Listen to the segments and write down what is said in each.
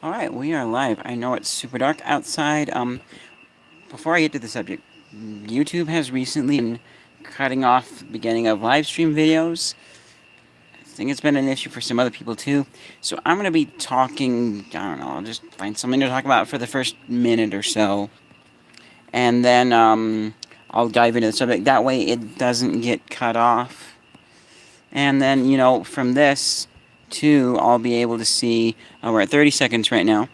Alright, we are live. I know it's super dark outside. Before I get to the subject, YouTube has recently been cutting off the beginning of live stream videos. I think it's been an issue for some other people too. So I'm going to be talking, I don't know, I'll just find something to talk about for the first minute or so. And then I'll dive into the subject. That way it doesn't get cut off. And then, from this too, I'll be able to see, we're at 30 seconds right now.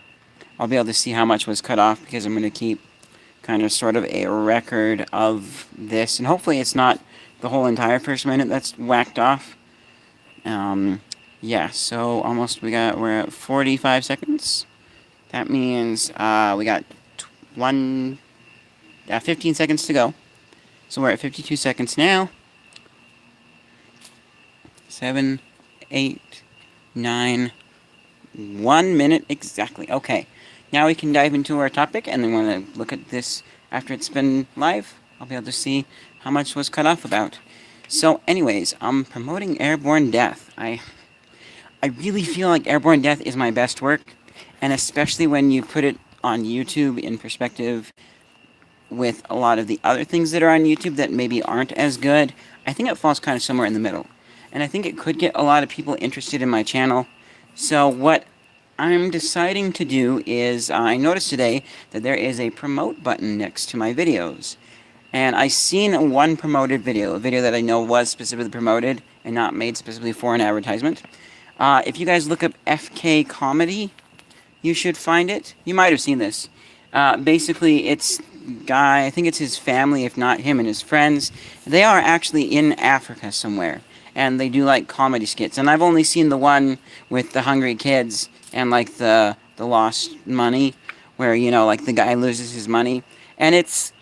I'll be able to see how much was cut off because I'm going to keep kind of sort of a record of this. And hopefully it's not the whole entire first minute that's whacked off. Yeah, so we're at 45 seconds. That means we got 15 seconds to go. So we're at 52 seconds now. 7, 8, 9, 1 minute exactly. Okay. Now we can dive into our topic, and then when I look at this after it's been live, I'll be able to see how much was cut off about. So anyways, I'm promoting Airborne Death. I really feel like Airborne Death is my best work, and especially when you put it on YouTube in perspective with a lot of the other things that are on YouTube that maybe aren't as good, I think it falls kind of somewhere in the middle. And I think it could get a lot of people interested in my channel. So what I'm deciding to do is, I noticed today that there is a promote button next to my videos. And I seen one promoted video, a video that I know was specifically promoted and not made specifically for an advertisement. If you guys look up FK Comedy, you should find it. You might have seen this. Basically, it's guy, I think it's his family, if not him and his friends. They are actually in Africa somewhere. And they do like comedy skits. And I've only seen the one with the hungry kids and like the lost money, where like the guy loses his money, and it's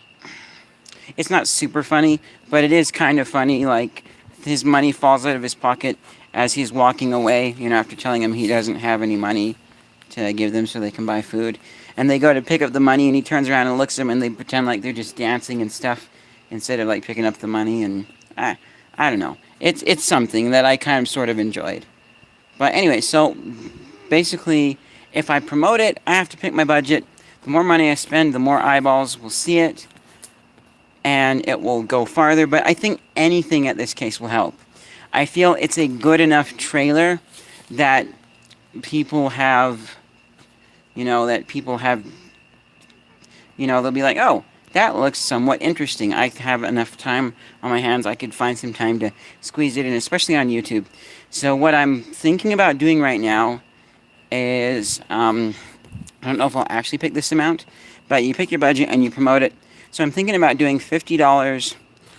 not super funny, but it is kind of funny. Like his money falls out of his pocket as he's walking away, after telling him he doesn't have any money to give them so they can buy food. And they go to pick up the money, and he turns around and looks at them, and they pretend like they're just dancing and stuff instead of like picking up the money. And I don't know. It's something that I kind of sort of enjoyed. But anyway, so basically, if I promote it, I have to pick my budget. The more money I spend, the more eyeballs will see it, and it will go farther. But I think anything at this case will help. I feel it's a good enough trailer that people have, they'll be like, oh, that looks somewhat interesting. I have enough time on my hands. I could find some time to squeeze it in, especially on YouTube. So what I'm thinking about doing right now is, I don't know if I'll actually pick this amount, but you pick your budget and you promote it. So I'm thinking about doing $50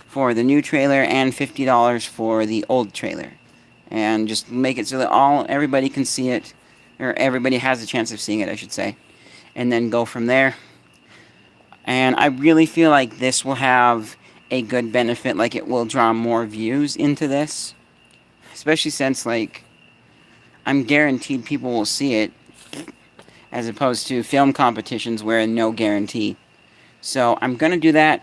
for the new trailer and $50 for the old trailer. And just make it so that everybody can see it, or everybody has a chance of seeing it, I should say. And then go from there. And I really feel like this will have a good benefit, like it will draw more views into this. Especially since, like, I'm guaranteed people will see it, as opposed to film competitions where no guarantee. So I'm going to do that.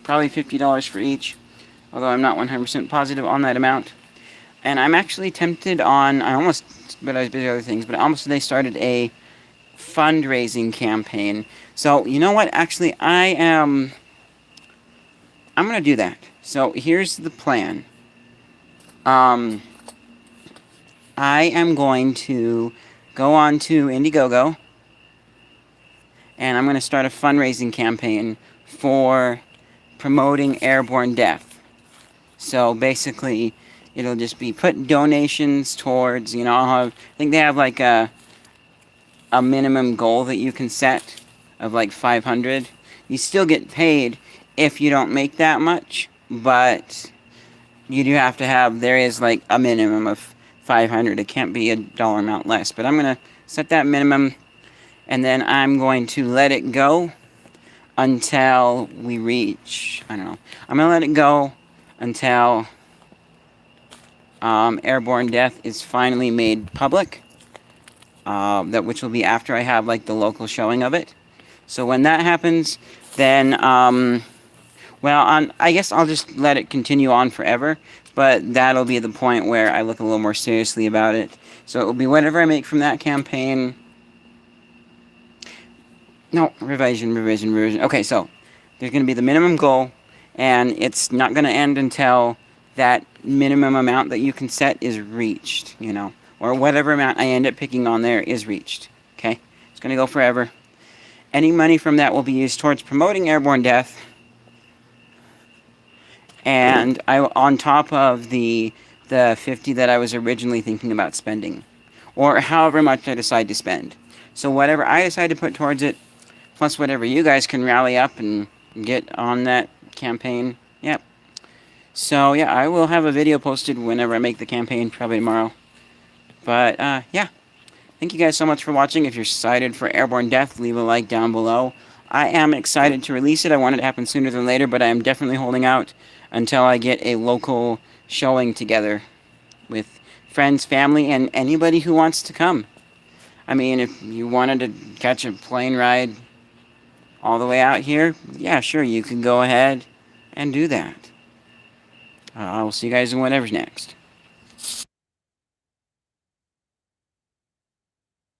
Probably $50 for each, although I'm not 100% positive on that amount. And I'm actually tempted on, but I was busy with other things, but almost today started a fundraising campaign. So, you know what? Actually, I'm going to do that. So, here's the plan. I am going to go on to Indiegogo, and I'm going to start a fundraising campaign for promoting Airborne Death. So, basically, it'll just be put donations towards, I think they have like a minimum goal that you can set of like 500. You still get paid if you don't make that much, but you do have to there is like a minimum of 500. It can't be a dollar amount less, but I'm going to set that minimum, and then I'm going to let it go until we reach, I don't know, I'm going to let it go until Airborne Death is finally made public, which will be after I have like the local showing of it. So when that happens, then I guess I'll just let it continue on forever. but that'll be the point where I look a little more seriously about it. So it will be whatever I make from that campaign. No, revision. Okay, so there's going to be the minimum goal, and it's not going to end until that minimum amount that you can set is reached, or whatever amount I end up picking on there is reached. Okay, it's going to go forever. Any money from that will be used towards promoting airborne death, and on top of the 50 that I was originally thinking about spending, or however much I decide to spend. So whatever I decide to put towards it, plus whatever you guys can rally up and get on that campaign. Yep. So yeah, I will have a video posted whenever I make the campaign, probably tomorrow. But yeah, thank you guys so much for watching. If you're excited for Airborne Death, leave a like down below. I am excited to release it. I want it to happen sooner than later, but I am definitely holding out until I get a local showing together with friends, family, and anybody who wants to come. I mean, if you wanted to catch a plane ride all the way out here, yeah, sure, you can go ahead and do that. I will see you guys in whatever's next.